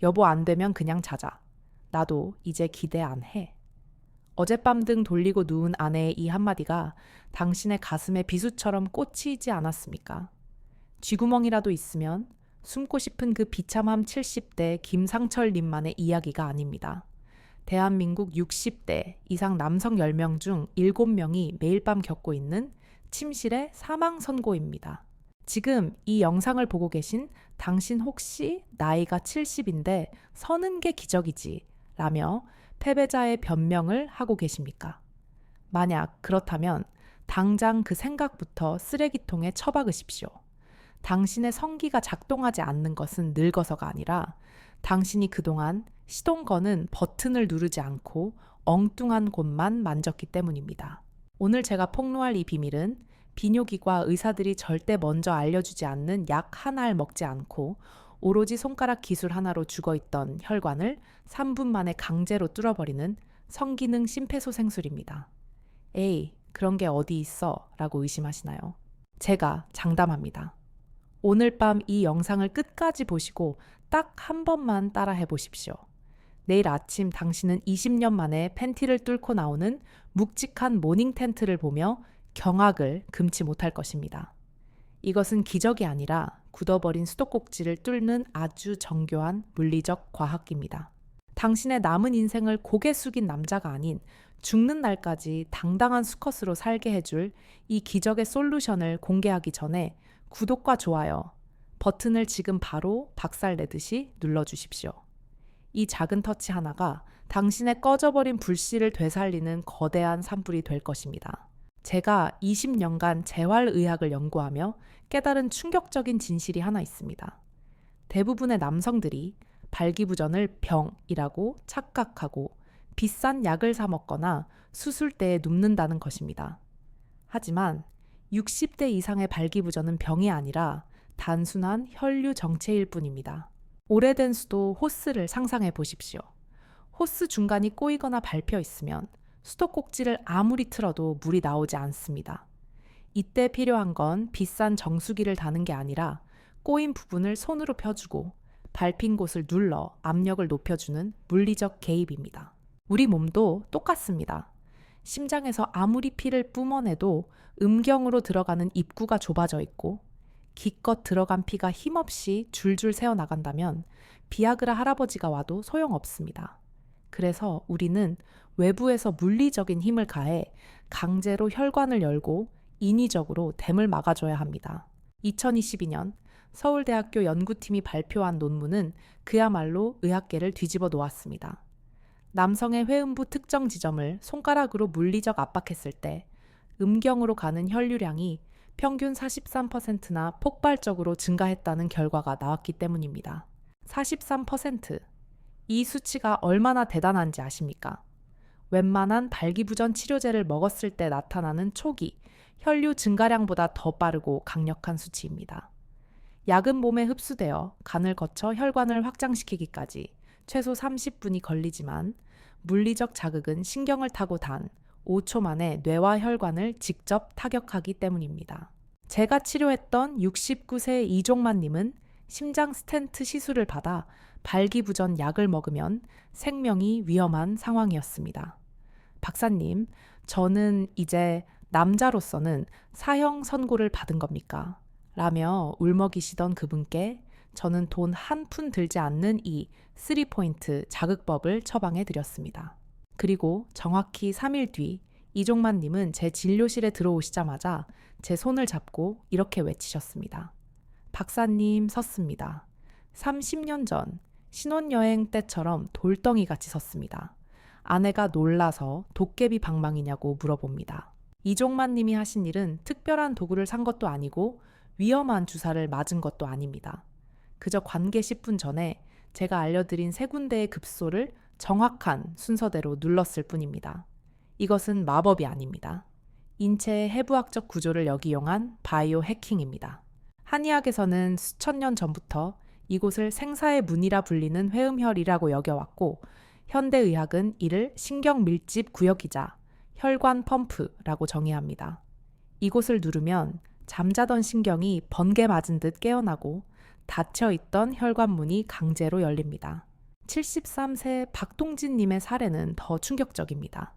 여보 안 되면 그냥 자자. 나도 이제 기대 안 해. 어젯밤 등 돌리고 누운 아내의 이 한마디가 당신의 가슴에 비수처럼 꽂히지 않았습니까? 쥐구멍이라도 있으면 숨고 싶은 그 비참함 70대 김상철님만의 이야기가 아닙니다. 대한민국 60대 이상 남성 10명 중 7명이 매일 밤 겪고 있는 침실의 사망 선고입니다. 지금 이 영상을 보고 계신 당신 혹시 나이가 70인데 서는 게 기적이지 라며 패배자의 변명을 하고 계십니까? 만약 그렇다면 당장 그 생각부터 쓰레기통에 처박으십시오. 당신의 성기가 작동하지 않는 것은 늙어서가 아니라 당신이 그동안 시동 거는 버튼을 누르지 않고 엉뚱한 곳만 만졌기 때문입니다. 오늘 제가 폭로할 이 비밀은 비뇨기과 의사들이 절대 먼저 알려주지 않는 약 하나를 먹지 않고 오로지 손가락 기술 하나로 죽어있던 혈관을 3분 만에 강제로 뚫어버리는 성기능 심폐소생술입니다. 에이, 그런 게 어디 있어? 라고 의심하시나요? 제가 장담합니다. 오늘 밤 이 영상을 끝까지 보시고 딱 한 번만 따라해 보십시오. 내일 아침 당신은 20년 만에 팬티를 뚫고 나오는 묵직한 모닝 텐트를 보며 경악을 금치 못할 것입니다. 이것은 기적이 아니라 굳어버린 수도꼭지를 뚫는 아주 정교한 물리적 과학기입니다. 당신의 남은 인생을 고개 숙인 남자가 아닌 죽는 날까지 당당한 수컷으로 살게 해줄 이 기적의 솔루션을 공개하기 전에 구독과 좋아요 버튼을 지금 바로 박살내듯이 눌러주십시오. 이 작은 터치 하나가 당신의 꺼져버린 불씨를 되살리는 거대한 산불이 될 것입니다. 제가 20년간 재활의학을 연구하며 깨달은 충격적인 진실이 하나 있습니다. 대부분의 남성들이 발기부전을 병이라고 착각하고 비싼 약을 사 먹거나 수술대에 눕는다는 것입니다. 하지만 60대 이상의 발기부전은 병이 아니라 단순한 혈류 정체일 뿐입니다. 오래된 수도 호스를 상상해 보십시오. 호스 중간이 꼬이거나 밟혀 있으면 수도꼭지를 아무리 틀어도 물이 나오지 않습니다. 이때 필요한 건 비싼 정수기를 다는 게 아니라 꼬인 부분을 손으로 펴주고 밟힌 곳을 눌러 압력을 높여주는 물리적 개입입니다. 우리 몸도 똑같습니다. 심장에서 아무리 피를 뿜어내도 음경으로 들어가는 입구가 좁아져 있고 기껏 들어간 피가 힘없이 줄줄 새어나간다면 비아그라 할아버지가 와도 소용없습니다. 그래서 우리는 외부에서 물리적인 힘을 가해 강제로 혈관을 열고 인위적으로 댐을 막아줘야 합니다. 2022년 서울대학교 연구팀이 발표한 논문은 그야말로 의학계를 뒤집어 놓았습니다. 남성의 회음부 특정 지점을 손가락으로 물리적 압박했을 때 음경으로 가는 혈류량이 평균 43%나 폭발적으로 증가했다는 결과가 나왔기 때문입니다. 43%. 이 수치가 얼마나 대단한지 아십니까? 웬만한 발기부전 치료제를 먹었을 때 나타나는 초기 혈류 증가량보다 더 빠르고 강력한 수치입니다. 약은 몸에 흡수되어 간을 거쳐 혈관을 확장시키기까지 최소 30분이 걸리지만 물리적 자극은 신경을 타고 단 5초 만에 뇌와 혈관을 직접 타격하기 때문입니다. 제가 치료했던 69세 이종만님은 심장 스텐트 시술을 받아 발기부전 약을 먹으면 생명이 위험한 상황이었습니다. 박사님, 저는 이제 남자로서는 사형 선고를 받은 겁니까? 라며 울먹이시던 그분께 저는 돈 한 푼 들지 않는 이 3포인트 자극법을 처방해 드렸습니다. 그리고 정확히 3일 뒤 이종만님은 제 진료실에 들어오시자마자 제 손을 잡고 이렇게 외치셨습니다. 박사님 섰습니다. 30년 전 신혼여행 때처럼 돌덩이 같이 섰습니다. 아내가 놀라서 도깨비 방망이냐고 물어봅니다. 이종만님이 하신 일은 특별한 도구를 산 것도 아니고 위험한 주사를 맞은 것도 아닙니다. 그저 관계 10분 전에 제가 알려드린 3군데의 급소를 정확한 순서대로 눌렀을 뿐입니다. 이것은 마법이 아닙니다. 인체의 해부학적 구조를 역이용한 바이오 해킹입니다. 한의학에서는 수천 년 전부터 이곳을 생사의 문이라 불리는 회음혈이라고 여겨왔고 현대의학은 이를 신경밀집 구역이자 혈관 펌프라고 정의합니다. 이곳을 누르면 잠자던 신경이 번개 맞은 듯 깨어나고 닫혀있던 혈관문이 강제로 열립니다. 73세 박동진님의 사례는 더 충격적입니다.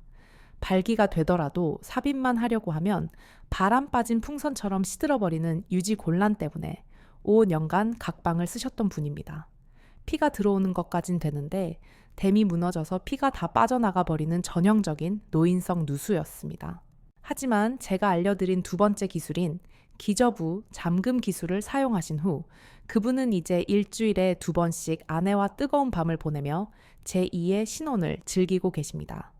발기가 되더라도 삽입만 하려고 하면 바람 빠진 풍선처럼 시들어버리는 유지 곤란 때문에 5년간 각방을 쓰셨던 분입니다. 피가 들어오는 것까진 되는데 댐이 무너져서 피가 다 빠져나가 버리는 전형적인 노인성 누수였습니다. 하지만 제가 알려드린 두 번째 기술인 기저부 잠금 기술을 사용하신 후 그분은 이제 일주일에 2번씩 아내와 뜨거운 밤을 보내며 제2의 신혼을 즐기고 계십니다.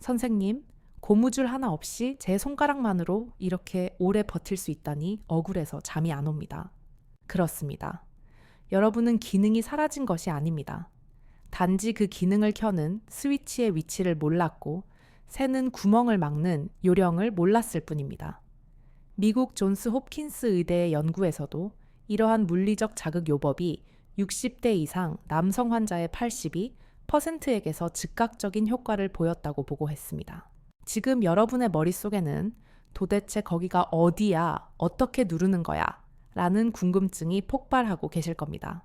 선생님, 고무줄 하나 없이 제 손가락만으로 이렇게 오래 버틸 수 있다니 억울해서 잠이 안 옵니다. 그렇습니다. 여러분은 기능이 사라진 것이 아닙니다. 단지 그 기능을 켜는 스위치의 위치를 몰랐고 새는 구멍을 막는 요령을 몰랐을 뿐입니다. 미국 존스 홉킨스 의대의 연구에서도 이러한 물리적 자극 요법이 60대 이상 남성 환자의 82%에게서 즉각적인 효과를 보였다고 보고했습니다. 지금 여러분의 머릿속에는 도대체 거기가 어디야? 어떻게 누르는 거야? 라는 궁금증이 폭발하고 계실 겁니다.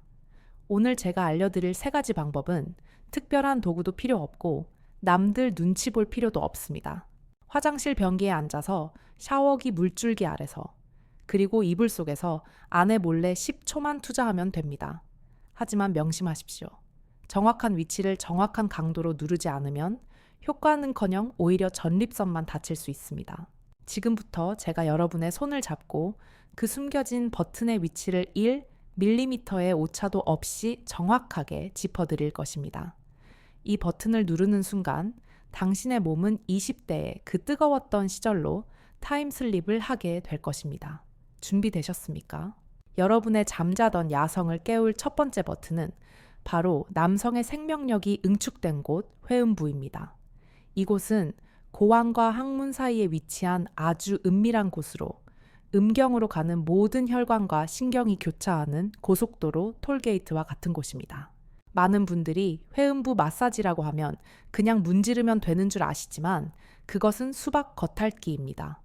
오늘 제가 알려드릴 3가지 방법은 특별한 도구도 필요 없고 남들 눈치 볼 필요도 없습니다. 화장실 변기에 앉아서 샤워기 물줄기 아래서 그리고 이불 속에서 아내 몰래 10초만 투자하면 됩니다. 하지만 명심하십시오. 정확한 위치를 정확한 강도로 누르지 않으면 효과는커녕 오히려 전립선만 다칠 수 있습니다. 지금부터 제가 여러분의 손을 잡고 그 숨겨진 버튼의 위치를 1mm의 오차도 없이 정확하게 짚어드릴 것입니다. 이 버튼을 누르는 순간 당신의 몸은 20대의 그 뜨거웠던 시절로 타임슬립을 하게 될 것입니다. 준비되셨습니까? 여러분의 잠자던 야성을 깨울 첫 번째 버튼은 바로 남성의 생명력이 응축된 곳 회음부입니다. 이곳은 고환과 항문 사이에 위치한 아주 은밀한 곳으로 음경으로 가는 모든 혈관과 신경이 교차하는 고속도로 톨게이트와 같은 곳입니다. 많은 분들이 회음부 마사지라고 하면 그냥 문지르면 되는 줄 아시지만 그것은 수박 겉핥기입니다.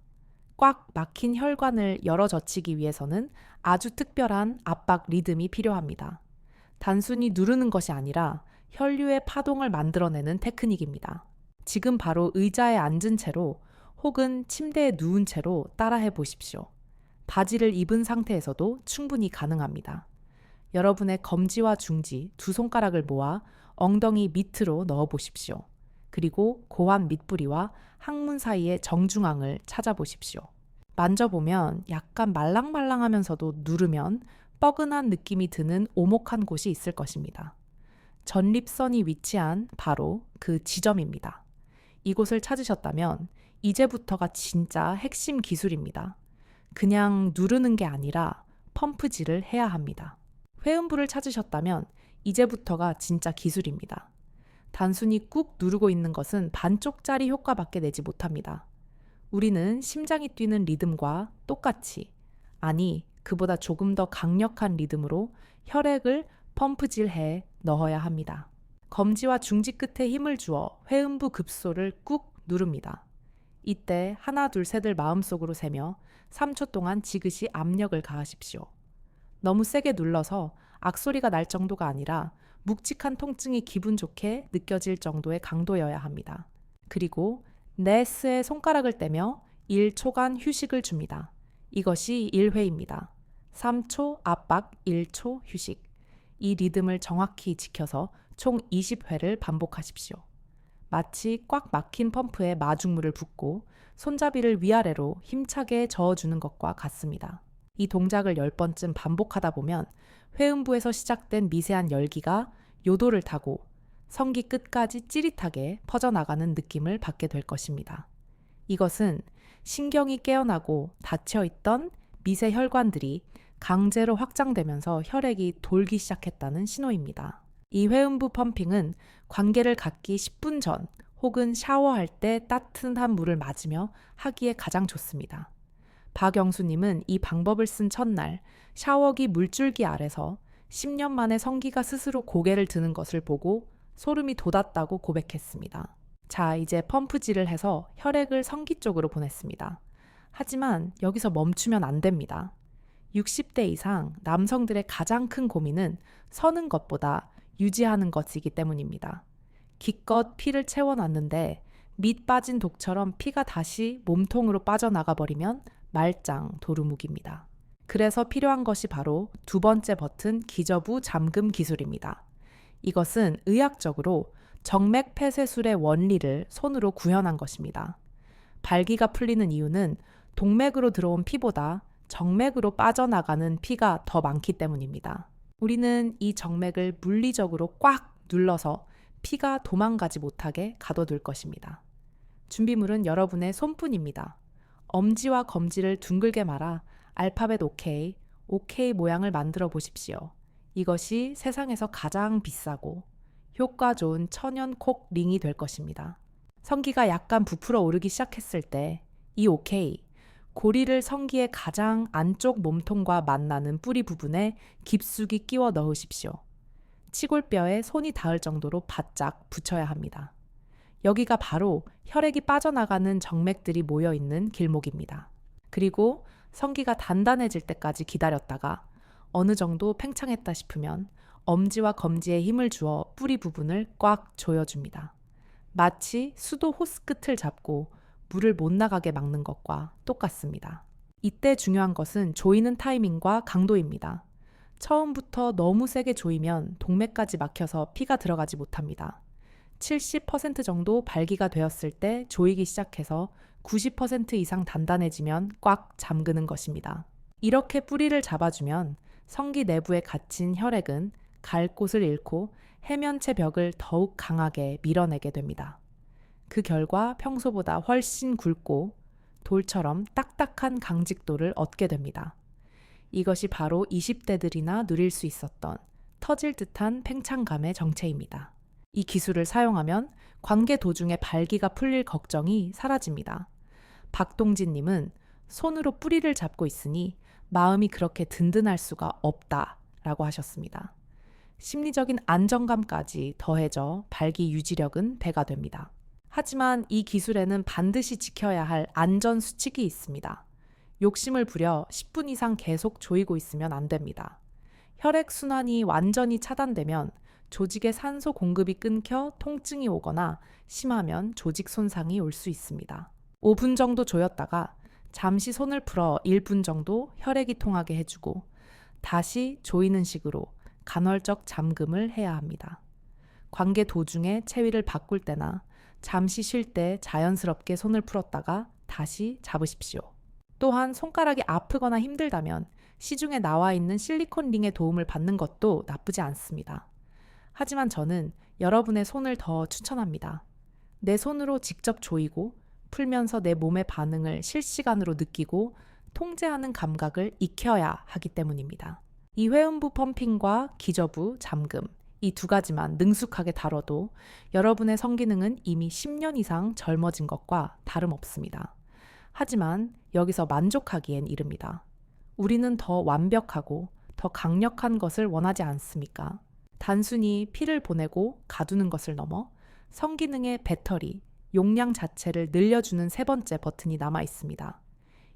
꽉 막힌 혈관을 열어젖히기 위해서는 아주 특별한 압박 리듬이 필요합니다. 단순히 누르는 것이 아니라 혈류의 파동을 만들어내는 테크닉입니다. 지금 바로 의자에 앉은 채로 혹은 침대에 누운 채로 따라해 보십시오. 바지를 입은 상태에서도 충분히 가능합니다. 여러분의 검지와 중지 두 손가락을 모아 엉덩이 밑으로 넣어 보십시오. 그리고 고환 밑부리와 항문 사이의 정중앙을 찾아보십시오. 만져보면 약간 말랑말랑하면서도 누르면 뻐근한 느낌이 드는 오목한 곳이 있을 것입니다. 전립선이 위치한 바로 그 지점입니다. 이곳을 찾으셨다면 이제부터가 진짜 핵심 기술입니다. 그냥 누르는 게 아니라 펌프질을 해야 합니다. 회음부를 찾으셨다면 이제부터가 진짜 기술입니다. 단순히 꾹 누르고 있는 것은 반쪽짜리 효과밖에 내지 못합니다. 우리는 심장이 뛰는 리듬과 똑같이, 아니 그보다 조금 더 강력한 리듬으로 혈액을 펌프질해 넣어야 합니다. 검지와 중지 끝에 힘을 주어 회음부 급소를 꾹 누릅니다. 이때 하나 둘 셋을 마음속으로 세며 3초 동안 지그시 압력을 가하십시오. 너무 세게 눌러서 악소리가 날 정도가 아니라 묵직한 통증이 기분 좋게 느껴질 정도의 강도여야 합니다. 그리고 네스의 손가락을 떼며 1초간 휴식을 줍니다. 이것이 1회입니다. 3초 압박, 1초 휴식. 이 리듬을 정확히 지켜서 총 20회를 반복하십시오. 마치 꽉 막힌 펌프에 마중물을 붓고 손잡이를 위아래로 힘차게 저어주는 것과 같습니다. 이 동작을 10번쯤 반복하다 보면 회음부에서 시작된 미세한 열기가 요도를 타고 성기 끝까지 찌릿하게 퍼져나가는 느낌을 받게 될 것입니다. 이것은 신경이 깨어나고 닫혀있던 미세 혈관들이 강제로 확장되면서 혈액이 돌기 시작했다는 신호입니다. 이 회음부 펌핑은 관계를 갖기 10분 전 혹은 샤워할 때 따뜻한 물을 맞으며 하기에 가장 좋습니다. 박영수님은 이 방법을 쓴 첫날 샤워기 물줄기 아래서 10년 만에 성기가 스스로 고개를 드는 것을 보고 소름이 돋았다고 고백했습니다. 자, 이제 펌프질을 해서 혈액을 성기 쪽으로 보냈습니다. 하지만 여기서 멈추면 안 됩니다. 60대 이상 남성들의 가장 큰 고민은 서는 것보다 유지하는 것이기 때문입니다. 기껏 피를 채워놨는데 밑 빠진 독처럼 피가 다시 몸통으로 빠져나가 버리면 말짱 도루묵입니다. 그래서 필요한 것이 바로 두 번째 버튼 기저부 잠금 기술입니다. 이것은 의학적으로 정맥 폐쇄술의 원리를 손으로 구현한 것입니다. 발기가 풀리는 이유는 동맥으로 들어온 피보다 정맥으로 빠져나가는 피가 더 많기 때문입니다. 우리는 이 정맥을 물리적으로 꽉 눌러서 피가 도망가지 못하게 가둬둘 것입니다. 준비물은 여러분의 손뿐입니다. 엄지와 검지를 둥글게 말아 알파벳 OK, OK 모양을 만들어 보십시오. 이것이 세상에서 가장 비싸고 효과 좋은 천연 콕 링이 될 것입니다. 성기가 약간 부풀어 오르기 시작했을 때 이 OK, 고리를 성기의 가장 안쪽 몸통과 만나는 뿌리 부분에 깊숙이 끼워 넣으십시오. 치골뼈에 손이 닿을 정도로 바짝 붙여야 합니다. 여기가 바로 혈액이 빠져나가는 정맥들이 모여있는 길목입니다. 그리고 성기가 단단해질 때까지 기다렸다가 어느 정도 팽창했다 싶으면 엄지와 검지에 힘을 주어 뿌리 부분을 꽉 조여줍니다. 마치 수도 호스 끝을 잡고 물을 못 나가게 막는 것과 똑같습니다. 이때 중요한 것은 조이는 타이밍과 강도입니다. 처음부터 너무 세게 조이면 동맥까지 막혀서 피가 들어가지 못합니다. 70% 정도 발기가 되었을 때 조이기 시작해서 90% 이상 단단해지면 꽉 잠그는 것입니다. 이렇게 뿌리를 잡아주면 성기 내부에 갇힌 혈액은 갈 곳을 잃고 해면체 벽을 더욱 강하게 밀어내게 됩니다. 그 결과 평소보다 훨씬 굵고 돌처럼 딱딱한 강직도를 얻게 됩니다. 이것이 바로 20대들이나 누릴 수 있었던 터질 듯한 팽창감의 정체입니다. 이 기술을 사용하면 관계 도중에 발기가 풀릴 걱정이 사라집니다. 박동진님은 손으로 뿌리를 잡고 있으니 마음이 그렇게 든든할 수가 없다라고 하셨습니다. 심리적인 안정감까지 더해져 발기 유지력은 배가 됩니다. 하지만 이 기술에는 반드시 지켜야 할 안전 수칙이 있습니다. 욕심을 부려 10분 이상 계속 조이고 있으면 안 됩니다. 혈액 순환이 완전히 차단되면 조직의 산소 공급이 끊겨 통증이 오거나 심하면 조직 손상이 올 수 있습니다. 5분 정도 조였다가 잠시 손을 풀어 1분 정도 혈액이 통하게 해주고 다시 조이는 식으로 간헐적 잠금을 해야 합니다. 관계 도중에 체위를 바꿀 때나 잠시 쉴 때 자연스럽게 손을 풀었다가 다시 잡으십시오. 또한 손가락이 아프거나 힘들다면 시중에 나와 있는 실리콘 링의 도움을 받는 것도 나쁘지 않습니다. 하지만 저는 여러분의 손을 더 추천합니다. 내 손으로 직접 조이고 풀면서 내 몸의 반응을 실시간으로 느끼고 통제하는 감각을 익혀야 하기 때문입니다. 이 회음부 펌핑과 기저부 잠금, 이 두 가지만 능숙하게 다뤄도 여러분의 성기능은 이미 10년 이상 젊어진 것과 다름없습니다. 하지만 여기서 만족하기엔 이릅니다. 우리는 더 완벽하고 더 강력한 것을 원하지 않습니까? 단순히 피를 보내고 가두는 것을 넘어 성기능의 배터리, 용량 자체를 늘려주는 세 번째 버튼이 남아 있습니다.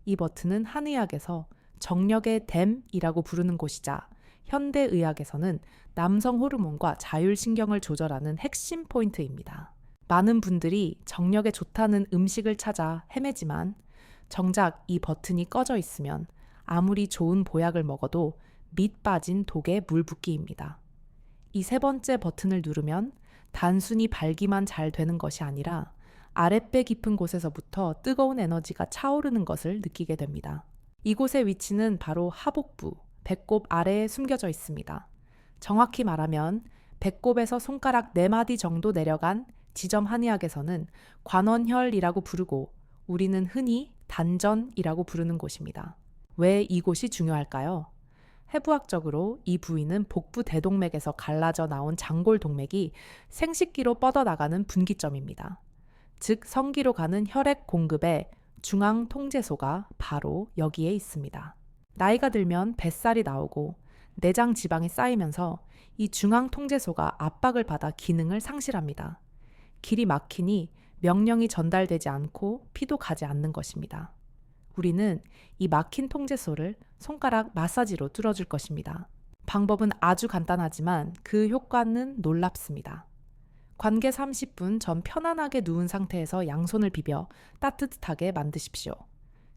이 버튼은 한의학에서 정력의 댐이라고 부르는 곳이자 현대의학에서는 남성 호르몬과 자율신경을 조절하는 핵심 포인트입니다. 많은 분들이 정력에 좋다는 음식을 찾아 헤매지만 정작 이 버튼이 꺼져 있으면 아무리 좋은 보약을 먹어도 밑 빠진 독에 물 붓기입니다. 이 세 번째 버튼을 누르면 단순히 발기만 잘 되는 것이 아니라 아랫배 깊은 곳에서부터 뜨거운 에너지가 차오르는 것을 느끼게 됩니다. 이곳의 위치는 바로 하복부, 배꼽 아래에 숨겨져 있습니다. 정확히 말하면 배꼽에서 손가락 4마디 정도 내려간 지점 한의학에서는 관원혈이라고 부르고 우리는 흔히 단전이라고 부르는 곳입니다. 왜 이곳이 중요할까요? 해부학적으로 이 부위는 복부 대동맥에서 갈라져 나온 장골 동맥이 생식기로 뻗어나가는 분기점입니다. 즉 성기로 가는 혈액 공급의 중앙 통제소가 바로 여기에 있습니다. 나이가 들면 뱃살이 나오고 내장 지방이 쌓이면서 이 중앙 통제소가 압박을 받아 기능을 상실합니다. 길이 막히니 명령이 전달되지 않고 피도 가지 않는 것입니다. 우리는 이 막힌 통제소를 손가락 마사지로 뚫어줄 것입니다. 방법은 아주 간단하지만 그 효과는 놀랍습니다. 관계 30분 전 편안하게 누운 상태에서 양손을 비벼 따뜻하게 만드십시오.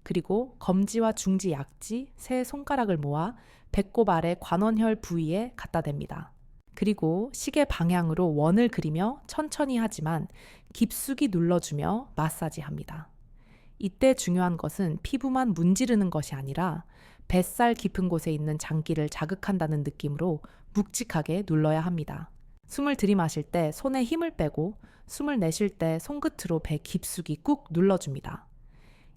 그리고 검지와 중지, 약지 세 손가락을 모아 배꼽 아래 관원혈 부위에 갖다 댑니다. 그리고 시계 방향으로 원을 그리며 천천히 하지만 깊숙이 눌러주며 마사지합니다. 이때 중요한 것은 피부만 문지르는 것이 아니라 뱃살 깊은 곳에 있는 장기를 자극한다는 느낌으로 묵직하게 눌러야 합니다. 숨을 들이마실 때 손에 힘을 빼고 숨을 내쉴 때 손끝으로 배 깊숙이 꾹 눌러줍니다.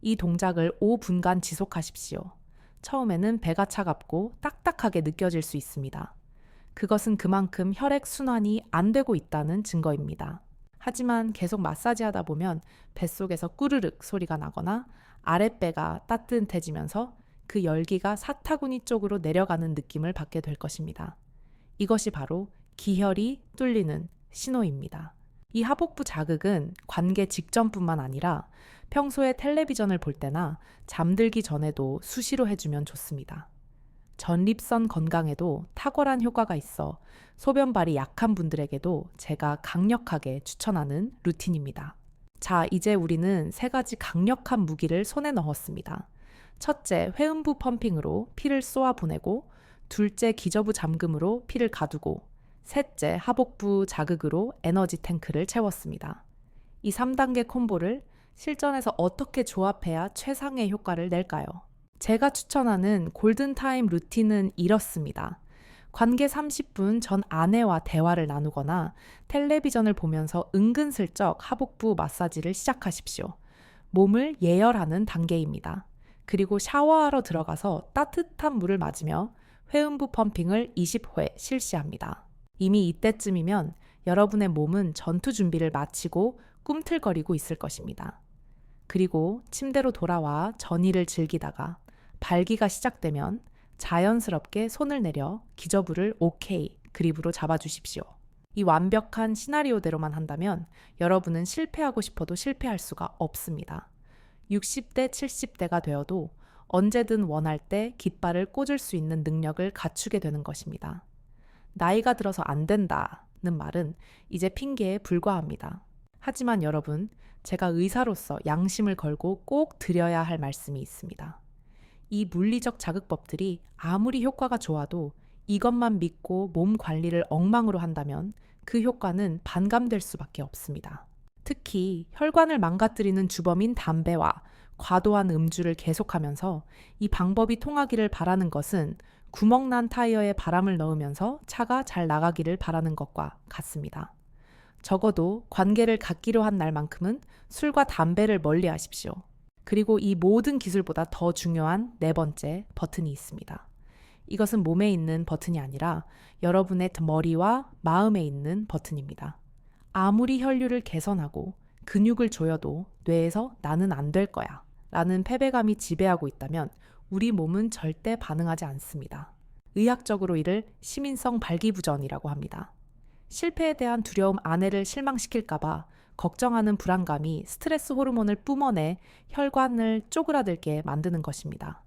이 동작을 5분간 지속하십시오. 처음에는 배가 차갑고 딱딱하게 느껴질 수 있습니다. 그것은 그만큼 혈액 순환이 안 되고 있다는 증거입니다. 하지만 계속 마사지하다 보면 뱃속에서 꾸르륵 소리가 나거나 아랫배가 따뜻해지면서 그 열기가 사타구니 쪽으로 내려가는 느낌을 받게 될 것입니다. 이것이 바로 기혈이 뚫리는 신호입니다. 이 하복부 자극은 관계 직전뿐만 아니라 평소에 텔레비전을 볼 때나 잠들기 전에도 수시로 해주면 좋습니다. 전립선 건강에도 탁월한 효과가 있어 소변발이 약한 분들에게도 제가 강력하게 추천하는 루틴입니다. 자, 이제 우리는 3가지 강력한 무기를 손에 넣었습니다. 첫째, 회음부 펌핑으로 피를 쏘아 보내고, 둘째, 기저부 잠금으로 피를 가두고, 셋째, 하복부 자극으로 에너지 탱크를 채웠습니다. 이 3단계 콤보를 실전에서 어떻게 조합해야 최상의 효과를 낼까요? 제가 추천하는 골든타임 루틴은 이렇습니다. 관계 30분 전 아내와 대화를 나누거나 텔레비전을 보면서 은근슬쩍 하복부 마사지를 시작하십시오. 몸을 예열하는 단계입니다. 그리고 샤워하러 들어가서 따뜻한 물을 맞으며 회음부 펌핑을 20회 실시합니다. 이미 이때쯤이면 여러분의 몸은 전투 준비를 마치고 꿈틀거리고 있을 것입니다. 그리고 침대로 돌아와 전의를 즐기다가 발기가 시작되면 자연스럽게 손을 내려 기저부를 오케이 그립으로 잡아주십시오. 이 완벽한 시나리오대로만 한다면 여러분은 실패하고 싶어도 실패할 수가 없습니다. 60대, 70대가 되어도 언제든 원할 때 깃발을 꽂을 수 있는 능력을 갖추게 되는 것입니다. 나이가 들어서 안 된다는 말은 이제 핑계에 불과합니다. 하지만 여러분, 제가 의사로서 양심을 걸고 꼭 드려야 할 말씀이 있습니다. 이 물리적 자극법들이 아무리 효과가 좋아도 이것만 믿고 몸 관리를 엉망으로 한다면 그 효과는 반감될 수밖에 없습니다. 특히 혈관을 망가뜨리는 주범인 담배와 과도한 음주를 계속하면서 이 방법이 통하기를 바라는 것은 구멍난 타이어에 바람을 넣으면서 차가 잘 나가기를 바라는 것과 같습니다. 적어도 관계를 갖기로 한 날만큼은 술과 담배를 멀리 하십시오. 그리고 이 모든 기술보다 더 중요한 4번째 버튼이 있습니다. 이것은 몸에 있는 버튼이 아니라 여러분의 머리와 마음에 있는 버튼입니다. 아무리 혈류를 개선하고 근육을 조여도 뇌에서 나는 안 될 거야 라는 패배감이 지배하고 있다면 우리 몸은 절대 반응하지 않습니다. 의학적으로 이를 시민성 발기부전이라고 합니다. 실패에 대한 두려움 아내를 실망시킬까봐 걱정하는 불안감이 스트레스 호르몬을 뿜어내 혈관을 쪼그라들게 만드는 것입니다.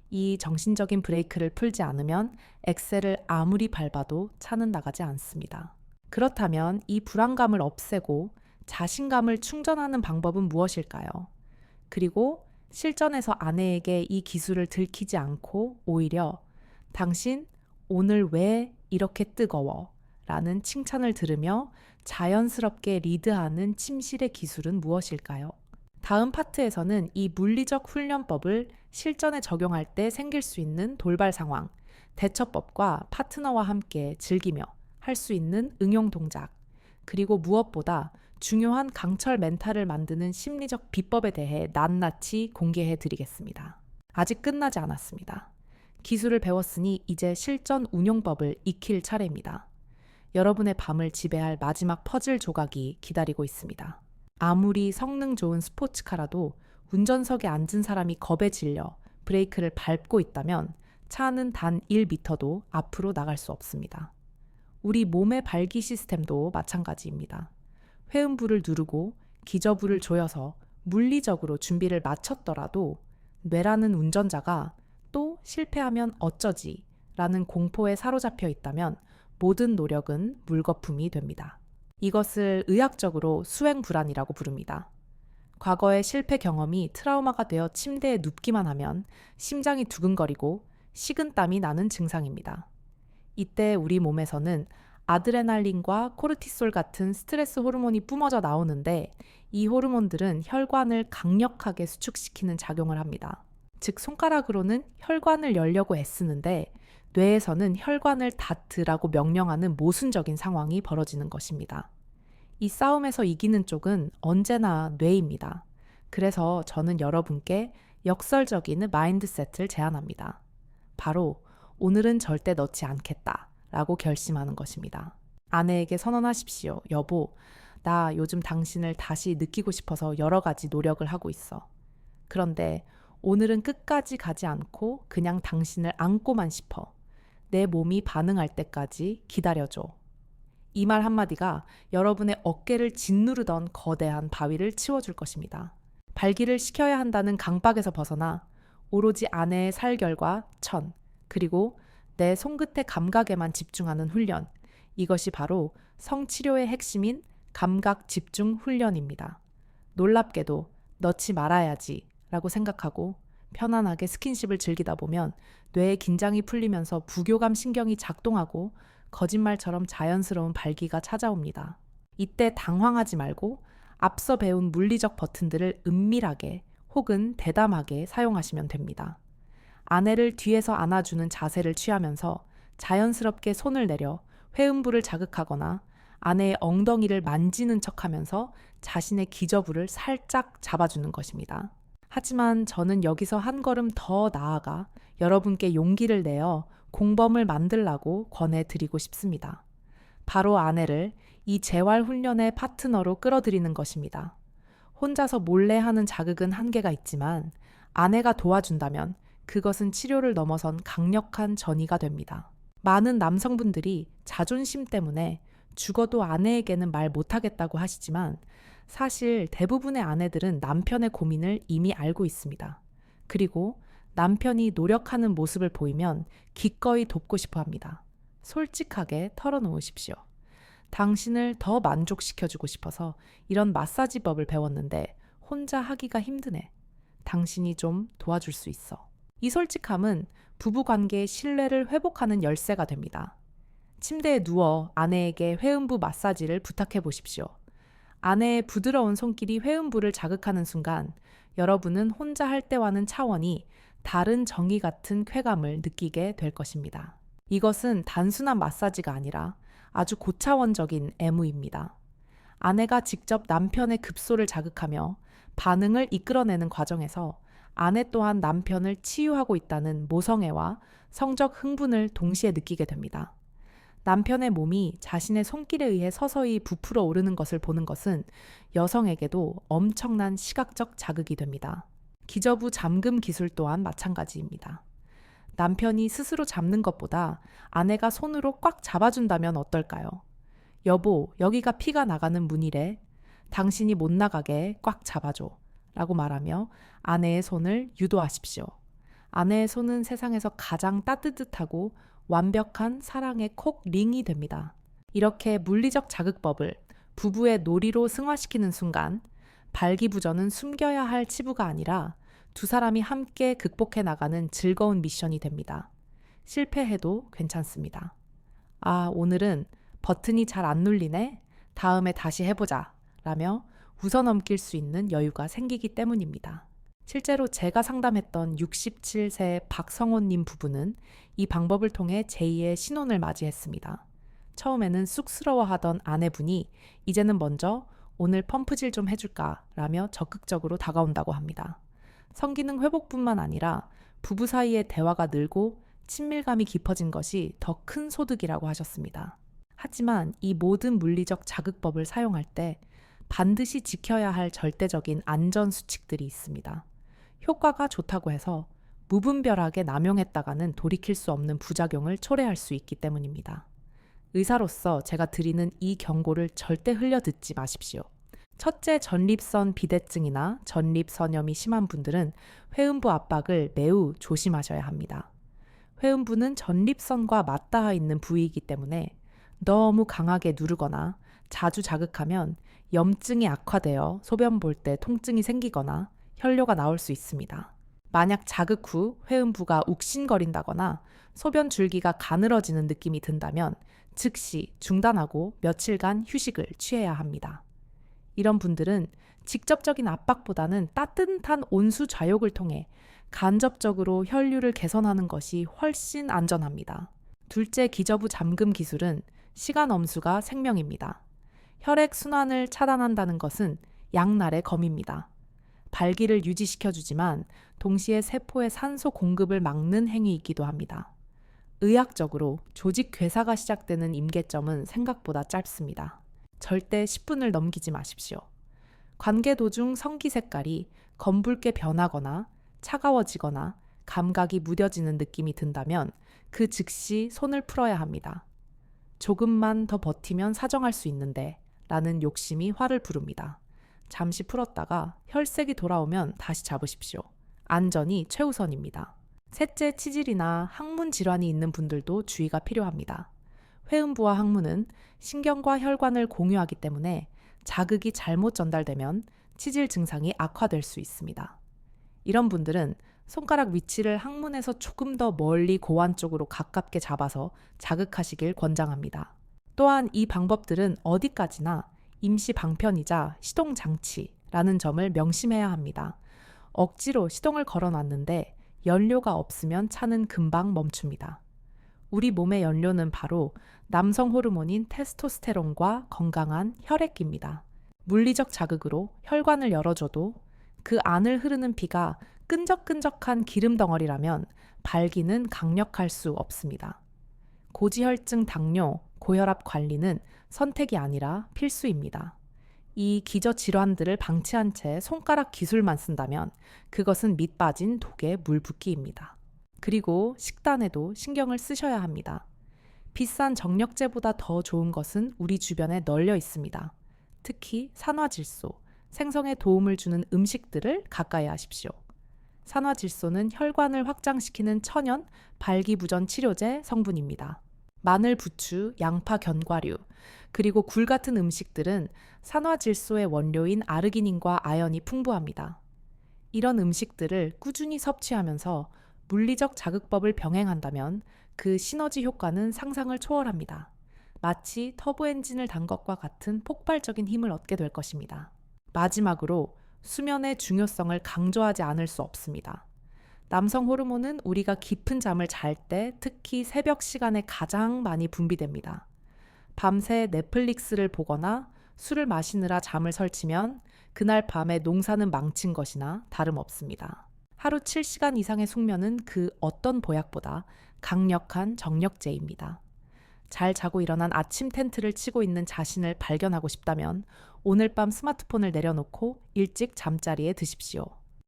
이 정신적인 브레이크를 풀지 않으면 엑셀을 아무리 밟아도 차는 나가지 않습니다. 그렇다면 이 불안감을 없애고 자신감을 충전하는 방법은 무엇일까요? 그리고 실전에서 아내에게 이 기술을 들키지 않고 오히려 당신 오늘 왜 이렇게 뜨거워? 라는 칭찬을 들으며 자연스럽게 리드하는 침실의 기술은 무엇일까요? 다음 파트에서는 이 물리적 훈련법을 실전에 적용할 때 생길 수 있는 돌발 상황, 대처법과 파트너와 함께 즐기며 할 수 있는 응용 동작, 그리고 무엇보다 중요한 강철 멘탈을 만드는 심리적 비법에 대해 낱낱이 공개해 드리겠습니다. 아직 끝나지 않았습니다. 기술을 배웠으니 이제 실전 운용법을 익힐 차례입니다. 여러분의 밤을 지배할 마지막 퍼즐 조각이 기다리고 있습니다. 아무리 성능 좋은 스포츠카라도 운전석에 앉은 사람이 겁에 질려 브레이크를 밟고 있다면 차는 단 1m도 앞으로 나갈 수 없습니다. 우리 몸의 발기 시스템도 마찬가지입니다. 회음부를 누르고 기저부를 조여서 물리적으로 준비를 마쳤더라도 뇌라는 운전자가 또 실패하면 어쩌지 라는 공포에 사로잡혀 있다면 모든 노력은 물거품이 됩니다. 이것을 의학적으로 수행 불안이라고 부릅니다. 과거의 실패 경험이 트라우마가 되어 침대에 눕기만 하면 심장이 두근거리고 식은땀이 나는 증상입니다. 이때 우리 몸에서는 아드레날린과 코르티솔 같은 스트레스 호르몬이 뿜어져 나오는데 이 호르몬들은 혈관을 강력하게 수축시키는 작용을 합니다. 즉 손가락으로는 혈관을 열려고 애쓰는데 뇌에서는 혈관을 닫으라고 명령하는 모순적인 상황이 벌어지는 것입니다. 이 싸움에서 이기는 쪽은 언제나 뇌입니다. 그래서 저는 여러분께 역설적인 마인드셋을 제안합니다. 바로 오늘은 절대 넣지 않겠다 라고 결심하는 것입니다. 아내에게 선언하십시오. 여보, 나 요즘 당신을 다시 느끼고 싶어서 여러 가지 노력을 하고 있어. 그런데 오늘은 끝까지 가지 않고 그냥 당신을 안고만 싶어. 내 몸이 반응할 때까지 기다려줘. 이 말 한마디가 여러분의 어깨를 짓누르던 거대한 바위를 치워줄 것입니다. 발기를 시켜야 한다는 강박에서 벗어나 오로지 아내의 살결과 천, 그리고 내 손끝의 감각에만 집중하는 훈련. 이것이 바로 성치료의 핵심인 감각 집중 훈련입니다. 놀랍게도 넣지 말아야지 라고 생각하고 편안하게 스킨십을 즐기다 보면 뇌의 긴장이 풀리면서 부교감 신경이 작동하고 거짓말처럼 자연스러운 발기가 찾아옵니다. 이때 당황하지 말고 앞서 배운 물리적 버튼들을 은밀하게 혹은 대담하게 사용하시면 됩니다. 아내를 뒤에서 안아주는 자세를 취하면서 자연스럽게 손을 내려 회음부를 자극하거나 아내의 엉덩이를 만지는 척하면서 자신의 기저부를 살짝 잡아주는 것입니다. 하지만 저는 여기서 한 걸음 더 나아가 여러분께 용기를 내어 공범을 만들라고 권해드리고 싶습니다. 바로 아내를 이 재활 훈련의 파트너로 끌어들이는 것입니다. 혼자서 몰래 하는 자극은 한계가 있지만 아내가 도와준다면 그것은 치료를 넘어선 강력한 전이가 됩니다. 많은 남성분들이 자존심 때문에 죽어도 아내에게는 말 못하겠다고 하시지만 사실 대부분의 아내들은 남편의 고민을 이미 알고 있습니다. 그리고 남편이 노력하는 모습을 보이면 기꺼이 돕고 싶어 합니다. 솔직하게 털어놓으십시오. 당신을 더 만족시켜주고 싶어서 이런 마사지법을 배웠는데 혼자 하기가 힘드네. 당신이 좀 도와줄 수 있어. 이 솔직함은 부부관계의 신뢰를 회복하는 열쇠가 됩니다. 침대에 누워 아내에게 회음부 마사지를 부탁해 보십시오. 아내의 부드러운 손길이 회음부를 자극하는 순간 여러분은 혼자 할 때와는 차원이 다른 정이 같은 쾌감을 느끼게 될 것입니다. 이것은 단순한 마사지가 아니라 아주 고차원적인 애무입니다. 아내가 직접 남편의 급소를 자극하며 반응을 이끌어내는 과정에서 아내 또한 남편을 치유하고 있다는 모성애와 성적 흥분을 동시에 느끼게 됩니다. 남편의 몸이 자신의 손길에 의해 서서히 부풀어 오르는 것을 보는 것은 여성에게도 엄청난 시각적 자극이 됩니다. 기저부 잠금 기술 또한 마찬가지입니다. 남편이 스스로 잡는 것보다 아내가 손으로 꽉 잡아준다면 어떨까요? 여보, 여기가 피가 나가는 문이래. 당신이 못 나가게 꽉 잡아줘. 라고 말하며 아내의 손을 유도하십시오. 아내의 손은 세상에서 가장 따뜻하고 완벽한 사랑의 콕 링이 됩니다. 이렇게 물리적 자극법을 부부의 놀이로 승화시키는 순간 발기부전은 숨겨야 할 치부가 아니라 두 사람이 함께 극복해 나가는 즐거운 미션이 됩니다. 실패해도 괜찮습니다. 아, 오늘은 버튼이 잘 안 눌리네? 다음에 다시 해보자. 라며 웃어넘길 수 있는 여유가 생기기 때문입니다. 실제로 제가 상담했던 67세 박성호님 부부는 이 방법을 통해 제2의 신혼을 맞이했습니다. 처음에는 쑥스러워하던 아내분이 이제는 먼저 오늘 펌프질 좀 해줄까 라며 적극적으로 다가온다고 합니다. 성기능 회복뿐만 아니라 부부 사이의 대화가 늘고 친밀감이 깊어진 것이 더 큰 소득이라고 하셨습니다. 하지만 이 모든 물리적 자극법을 사용할 때 반드시 지켜야 할 절대적인 안전 수칙들이 있습니다. 효과가 좋다고 해서 무분별하게 남용했다가는 돌이킬 수 없는 부작용을 초래할 수 있기 때문입니다. 의사로서 제가 드리는 이 경고를 절대 흘려 듣지 마십시오. 첫째 전립선 비대증이나 전립선염이 심한 분들은 회음부 압박을 매우 조심하셔야 합니다. 회음부는 전립선과 맞닿아 있는 부위이기 때문에 너무 강하게 누르거나 자주 자극하면 염증이 악화되어 소변 볼 때 통증이 생기거나 혈뇨가 나올 수 있습니다. 만약 자극 후 회음부가 욱신거린다거나 소변 줄기가 가늘어지는 느낌이 든다면 즉시 중단하고 며칠간 휴식을 취해야 합니다. 이런 분들은 직접적인 압박보다는 따뜻한 온수 좌욕을 통해 간접적으로 혈류를 개선하는 것이 훨씬 안전합니다. 둘째 기저부 잠금 기술은 시간 엄수가 생명입니다. 혈액 순환을 차단한다는 것은 양날의 검입니다. 발기를 유지시켜주지만 동시에 세포의 산소 공급을 막는 행위이기도 합니다. 의학적으로 조직 괴사가 시작되는 임계점은 생각보다 짧습니다. 절대 10분을 넘기지 마십시오. 관계 도중 성기 색깔이 검붉게 변하거나 차가워지거나 감각이 무뎌지는 느낌이 든다면 그 즉시 손을 풀어야 합니다. 조금만 더 버티면 사정할 수 있는데 라는 욕심이 화를 부릅니다. 잠시 풀었다가 혈색이 돌아오면 다시 잡으십시오. 안전이 최우선입니다. 셋째, 치질이나 항문 질환이 있는 분들도 주의가 필요합니다. 회음부와 항문은 신경과 혈관을 공유하기 때문에 자극이 잘못 전달되면 치질 증상이 악화될 수 있습니다. 이런 분들은 손가락 위치를 항문에서 조금 더 멀리 고환 쪽으로 가깝게 잡아서 자극하시길 권장합니다. 또한 이 방법들은 어디까지나 임시 방편이자 시동장치라는 점을 명심해야 합니다. 억지로 시동을 걸어놨는데 연료가 없으면 차는 금방 멈춥니다. 우리 몸의 연료는 바로 남성 호르몬인 테스토스테론과 건강한 혈액입니다. 물리적 자극으로 혈관을 열어줘도 그 안을 흐르는 피가 끈적끈적한 기름 덩어리라면 발기는 강력할 수 없습니다. 고지혈증, 당뇨, 고혈압 관리는 선택이 아니라 필수입니다. 이 기저 질환들을 방치한 채 손가락 기술만 쓴다면 그것은 밑 빠진 독에 물 붓기입니다. 그리고 식단에도 신경을 쓰셔야 합니다. 비싼 정력제보다 더 좋은 것은 우리 주변에 널려 있습니다. 특히 산화질소, 생성에 도움을 주는 음식들을 가까이 하십시오. 산화질소는 혈관을 확장시키는 천연 발기부전 치료제 성분입니다. 마늘, 부추, 양파, 견과류, 그리고 굴 같은 음식들은 산화질소의 원료인 아르기닌과 아연이 풍부합니다. 이런 음식들을 꾸준히 섭취하면서 물리적 자극법을 병행한다면 그 시너지 효과는 상상을 초월합니다. 마치 터보 엔진을 단 것과 같은 폭발적인 힘을 얻게 될 것입니다. 마지막으로 수면의 중요성을 강조하지 않을 수 없습니다. 남성 호르몬은 우리가 깊은 잠을 잘 때 특히 새벽 시간에 가장 많이 분비됩니다. 밤새 넷플릭스를 보거나 술을 마시느라 잠을 설치면 그날 밤에 농사는 망친 것이나 다름없습니다. 하루 7시간 이상의 숙면은 그 어떤 보약보다 강력한 정력제입니다. 잘 자고 일어난 아침 텐트를 치고 있는 자신을 발견하고 싶다면 오늘 밤 스마트폰을 내려놓고 일찍 잠자리에 드십시오.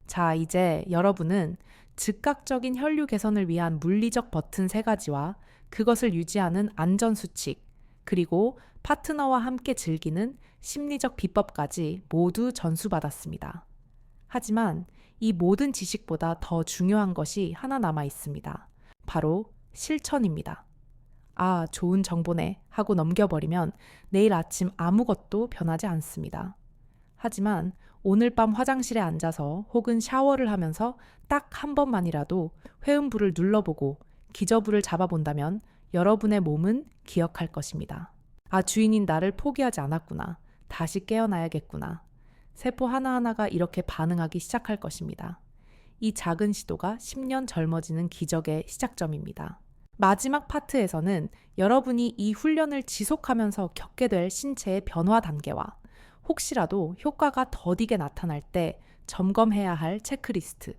자, 이제 여러분은 즉각적인 혈류 개선을 위한 물리적 버튼 3가지와 그것을 유지하는 안전수칙, 그리고 파트너와 함께 즐기는 심리적 비법까지 모두 전수받았습니다. 하지만 이 모든 지식보다 더 중요한 것이 하나 남아 있습니다. 바로 실천입니다. 아, 좋은 정보네 하고 넘겨버리면 내일 아침 아무것도 변하지 않습니다. 하지만 오늘 밤 화장실에 앉아서 혹은 샤워를 하면서 딱 한 번만이라도 회음부를 눌러보고 기저부를 잡아본다면 여러분의 몸은 기억할 것입니다. 아, 주인인 나를 포기하지 않았구나. 다시 깨어나야겠구나. 세포 하나하나가 이렇게 반응하기 시작할 것입니다. 이 작은 시도가 10년 젊어지는 기적의 시작점입니다. 마지막 파트에서는 여러분이 이 훈련을 지속하면서 겪게 될 신체의 변화 단계와 혹시라도 효과가 더디게 나타날 때 점검해야 할 체크리스트,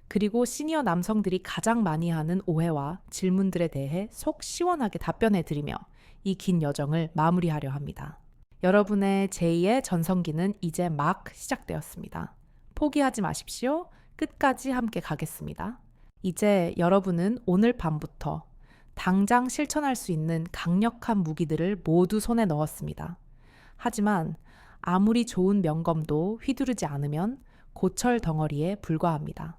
그리고 시니어 남성들이 가장 많이 하는 오해와 질문들에 대해 속 시원하게 답변해 드리며 이 긴 여정을 마무리하려 합니다. 여러분의 제2의 전성기는 이제 막 시작되었습니다. 포기하지 마십시오. 끝까지 함께 가겠습니다. 이제 여러분은 오늘 밤부터 당장 실천할 수 있는 강력한 무기들을 모두 손에 넣었습니다. 하지만 아무리 좋은 명검도 휘두르지 않으면 고철 덩어리에 불과합니다.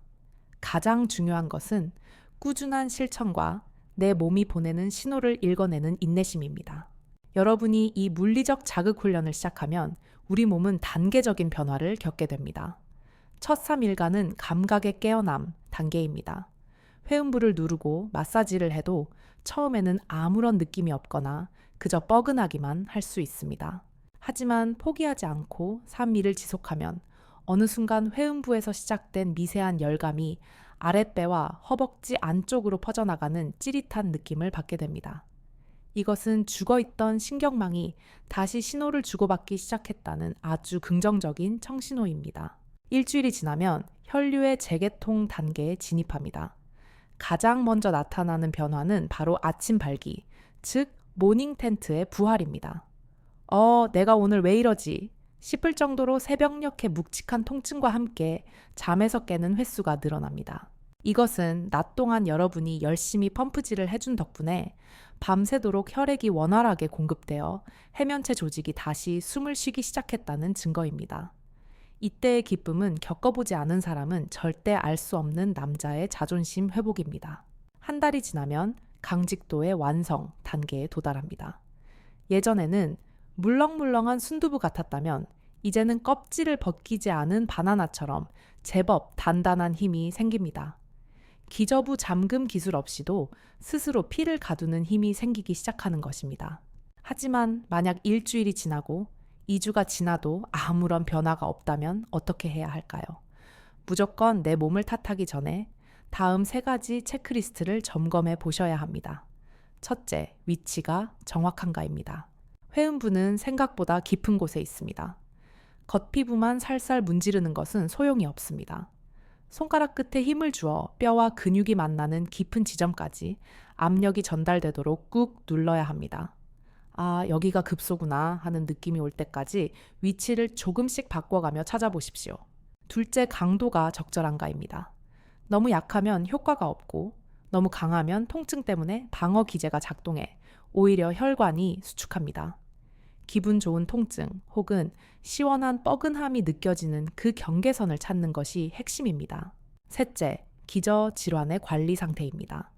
가장 중요한 것은 꾸준한 실천과 내 몸이 보내는 신호를 읽어내는 인내심입니다. 여러분이 이 물리적 자극 훈련을 시작하면 우리 몸은 단계적인 변화를 겪게 됩니다. 첫 3일간은 감각의 깨어남 단계입니다. 회음부를 누르고 마사지를 해도 처음에는 아무런 느낌이 없거나 그저 뻐근하기만 할 수 있습니다. 하지만 포기하지 않고 3일을 지속하면 어느 순간 회음부에서 시작된 미세한 열감이 아랫배와 허벅지 안쪽으로 퍼져나가는 찌릿한 느낌을 받게 됩니다. 이것은 죽어있던 신경망이 다시 신호를 주고받기 시작했다는 아주 긍정적인 청신호입니다. 일주일이 지나면 혈류의 재개통 단계에 진입합니다. 가장 먼저 나타나는 변화는 바로 아침 발기, 즉 모닝 텐트의 부활입니다. 내가 오늘 왜 이러지? 싶을 정도로 새벽녘의 묵직한 통증과 함께 잠에서 깨는 횟수가 늘어납니다. 이것은 낮 동안 여러분이 열심히 펌프질을 해준 덕분에 밤새도록 혈액이 원활하게 공급되어 해면체 조직이 다시 숨을 쉬기 시작했다는 증거입니다. 이때의 기쁨은 겪어보지 않은 사람은 절대 알 수 없는 남자의 자존심 회복입니다. 한 달이 지나면 강직도의 완성 단계에 도달합니다. 예전에는 물렁물렁한 순두부 같았다면 이제는 껍질을 벗기지 않은 바나나처럼 제법 단단한 힘이 생깁니다. 기저부 잠금 기술 없이도 스스로 피를 가두는 힘이 생기기 시작하는 것입니다. 하지만 만약 일주일이 지나고 2주가 지나도 아무런 변화가 없다면 어떻게 해야 할까요? 무조건 내 몸을 탓하기 전에 다음 3가지 체크리스트를 점검해 보셔야 합니다. 첫째, 위치가 정확한가입니다. 회음부는 생각보다 깊은 곳에 있습니다. 겉피부만 살살 문지르는 것은 소용이 없습니다. 손가락 끝에 힘을 주어 뼈와 근육이 만나는 깊은 지점까지 압력이 전달되도록 꾹 눌러야 합니다. 여기가 급소구나 하는 느낌이 올 때까지 위치를 조금씩 바꿔가며 찾아보십시오. 둘째, 강도가 적절한가입니다. 너무 약하면 효과가 없고 너무 강하면 통증 때문에 방어 기제가 작동해 오히려 혈관이 수축합니다. 기분 좋은 통증 혹은 시원한 뻐근함이 느껴지는 그 경계선을 찾는 것이 핵심입니다. 셋째, 기저질환의 관리 상태입니다.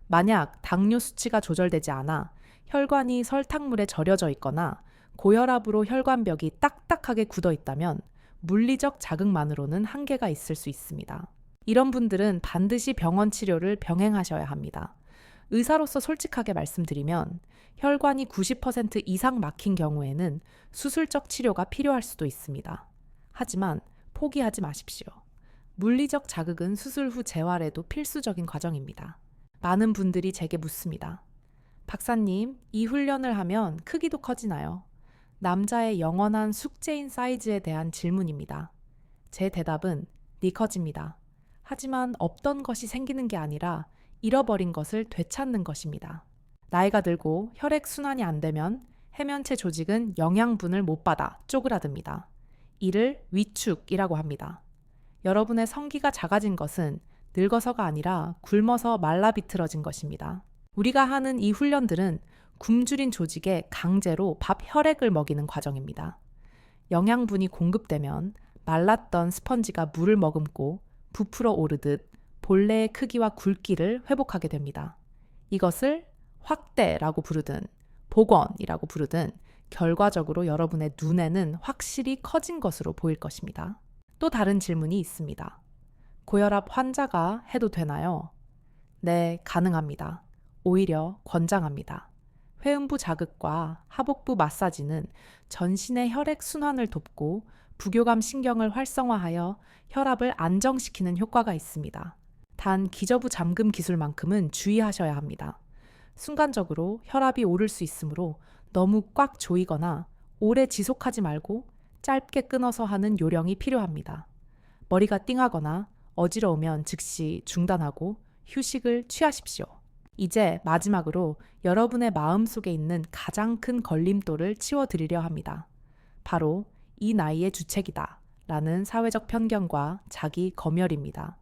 만약 당뇨 수치가 조절되지 않아 혈관이 설탕물에 절여져 있거나 고혈압으로 혈관벽이 딱딱하게 굳어 있다면 물리적 자극만으로는 한계가 있을 수 있습니다. 이런 분들은 반드시 병원 치료를 병행하셔야 합니다. 의사로서 솔직하게 말씀드리면 혈관이 90% 이상 막힌 경우에는 수술적 치료가 필요할 수도 있습니다. 하지만 포기하지 마십시오. 물리적 자극은 수술 후 재활에도 필수적인 과정입니다. 많은 분들이 제게 묻습니다. 박사님, 이 훈련을 하면 크기도 커지나요? 남자의 영원한 숙제인 사이즈에 대한 질문입니다. 제 대답은 네 커집니다. 하지만 없던 것이 생기는 게 아니라 잃어버린 것을 되찾는 것입니다. 나이가 들고 혈액 순환이 안 되면 해면체 조직은 영양분을 못 받아 쪼그라듭니다. 이를 위축이라고 합니다. 여러분의 성기가 작아진 것은 늙어서가 아니라 굶어서 말라 비틀어진 것입니다. 우리가 하는 이 훈련들은 굶주린 조직에 강제로 밥 혈액을 먹이는 과정입니다. 영양분이 공급되면 말랐던 스펀지가 물을 머금고 부풀어 오르듯 본래의 크기와 굵기를 회복하게 됩니다. 이것을 확대라고 부르든 복원이라고 부르든 결과적으로 여러분의 눈에는 확실히 커진 것으로 보일 것입니다. 또 다른 질문이 있습니다. 고혈압 환자가 해도 되나요? 네, 가능합니다. 오히려 권장합니다. 회음부 자극과 하복부 마사지는 전신의 혈액 순환을 돕고 부교감 신경을 활성화하여 혈압을 안정시키는 효과가 있습니다. 단 기저부 잠금 기술만큼은 주의하셔야 합니다. 순간적으로 혈압이 오를 수 있으므로 너무 꽉 조이거나 오래 지속하지 말고 짧게 끊어서 하는 요령이 필요합니다. 머리가 띵하거나 어지러우면 즉시 중단하고 휴식을 취하십시오. 이제 마지막으로 여러분의 마음속에 있는 가장 큰 걸림돌을 치워드리려 합니다. 바로 이 나이의 주책이다 라는 사회적 편견과 자기 검열입니다.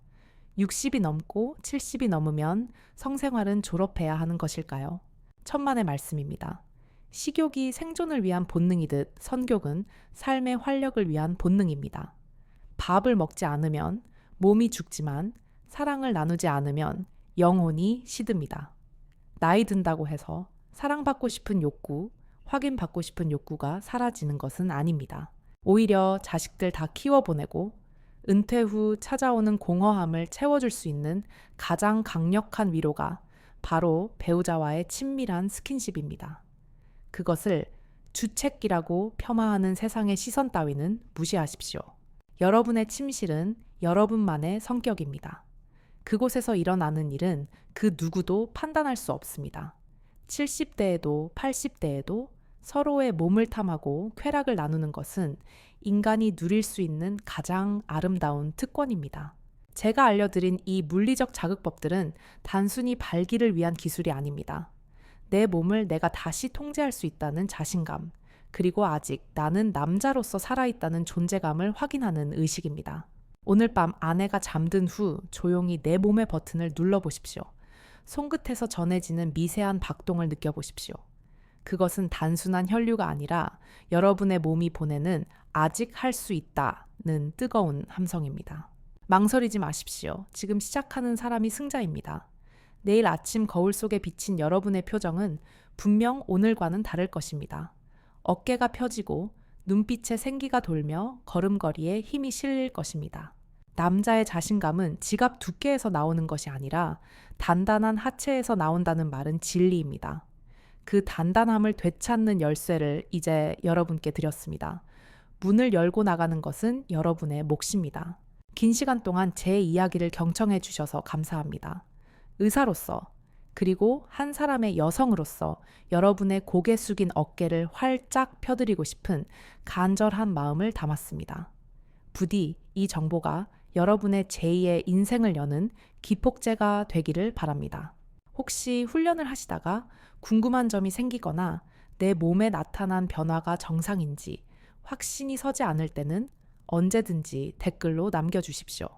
60이 넘고 70이 넘으면 성생활은 졸업해야 하는 것일까요? 천만의 말씀입니다. 식욕이 생존을 위한 본능이듯 성욕은 삶의 활력을 위한 본능입니다. 밥을 먹지 않으면 몸이 죽지만 사랑을 나누지 않으면 영혼이 시듭니다. 나이 든다고 해서 사랑받고 싶은 욕구, 확인받고 싶은 욕구가 사라지는 것은 아닙니다. 오히려 자식들 다 키워보내고 은퇴 후 찾아오는 공허함을 채워줄 수 있는 가장 강력한 위로가 바로 배우자와의 친밀한 스킨십입니다. 그것을 주책기라고 폄하하는 세상의 시선 따위는 무시하십시오. 여러분의 침실은 여러분만의 성격입니다. 그곳에서 일어나는 일은 그 누구도 판단할 수 없습니다. 70대에도 80대에도 서로의 몸을 탐하고 쾌락을 나누는 것은 인간이 누릴 수 있는 가장 아름다운 특권입니다. 제가 알려드린 이 물리적 자극법들은 단순히 발기를 위한 기술이 아닙니다. 내 몸을 내가 다시 통제할 수 있다는 자신감, 그리고 아직 나는 남자로서 살아있다는 존재감을 확인하는 의식입니다. 오늘 밤 아내가 잠든 후 조용히 내 몸의 버튼을 눌러보십시오. 손끝에서 전해지는 미세한 박동을 느껴보십시오. 그것은 단순한 혈류가 아니라 여러분의 몸이 보내는 아직 할 수 있다는 뜨거운 함성입니다. 망설이지 마십시오. 지금 시작하는 사람이 승자입니다. 내일 아침 거울 속에 비친 여러분의 표정은 분명 오늘과는 다를 것입니다. 어깨가 펴지고 눈빛에 생기가 돌며 걸음걸이에 힘이 실릴 것입니다. 남자의 자신감은 지갑 두께에서 나오는 것이 아니라 단단한 하체에서 나온다는 말은 진리입니다. 그 단단함을 되찾는 열쇠를 이제 여러분께 드렸습니다. 문을 열고 나가는 것은 여러분의 몫입니다. 긴 시간 동안 제 이야기를 경청해 주셔서 감사합니다. 의사로서 그리고 한 사람의 여성으로서 여러분의 고개 숙인 어깨를 활짝 펴드리고 싶은 간절한 마음을 담았습니다. 부디 이 정보가 여러분의 제2의 인생을 여는 기폭제가 되기를 바랍니다. 혹시 훈련을 하시다가 궁금한 점이 생기거나 내 몸에 나타난 변화가 정상인지 확신이 서지 않을 때는 언제든지 댓글로 남겨주십시오.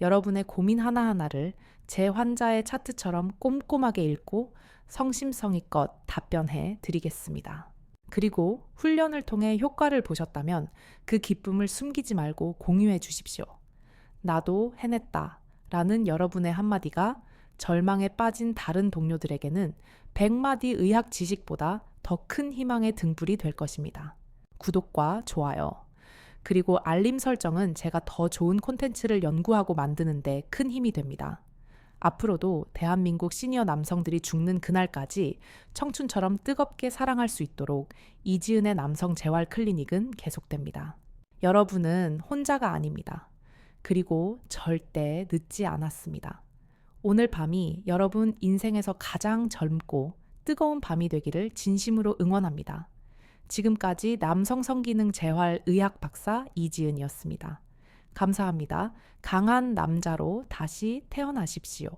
여러분의 고민 하나하나를 제 환자의 차트처럼 꼼꼼하게 읽고 성심성의껏 답변해 드리겠습니다. 그리고 훈련을 통해 효과를 보셨다면 그 기쁨을 숨기지 말고 공유해 주십시오. 나도 해냈다 라는 여러분의 한마디가 절망에 빠진 다른 동료들에게는 100마디 의학 지식보다 더 큰 희망의 등불이 될 것입니다. 구독과 좋아요, 그리고 알림 설정은 제가 더 좋은 콘텐츠를 연구하고 만드는데 큰 힘이 됩니다. 앞으로도 대한민국 시니어 남성들이 죽는 그날까지 청춘처럼 뜨겁게 사랑할 수 있도록 이지은의 남성 재활 클리닉은 계속됩니다. 여러분은 혼자가 아닙니다. 그리고 절대 늦지 않았습니다. 오늘 밤이 여러분 인생에서 가장 젊고 뜨거운 밤이 되기를 진심으로 응원합니다. 지금까지 남성 성기능 재활 의학 박사 이지은이었습니다. 감사합니다. 강한 남자로 다시 태어나십시오.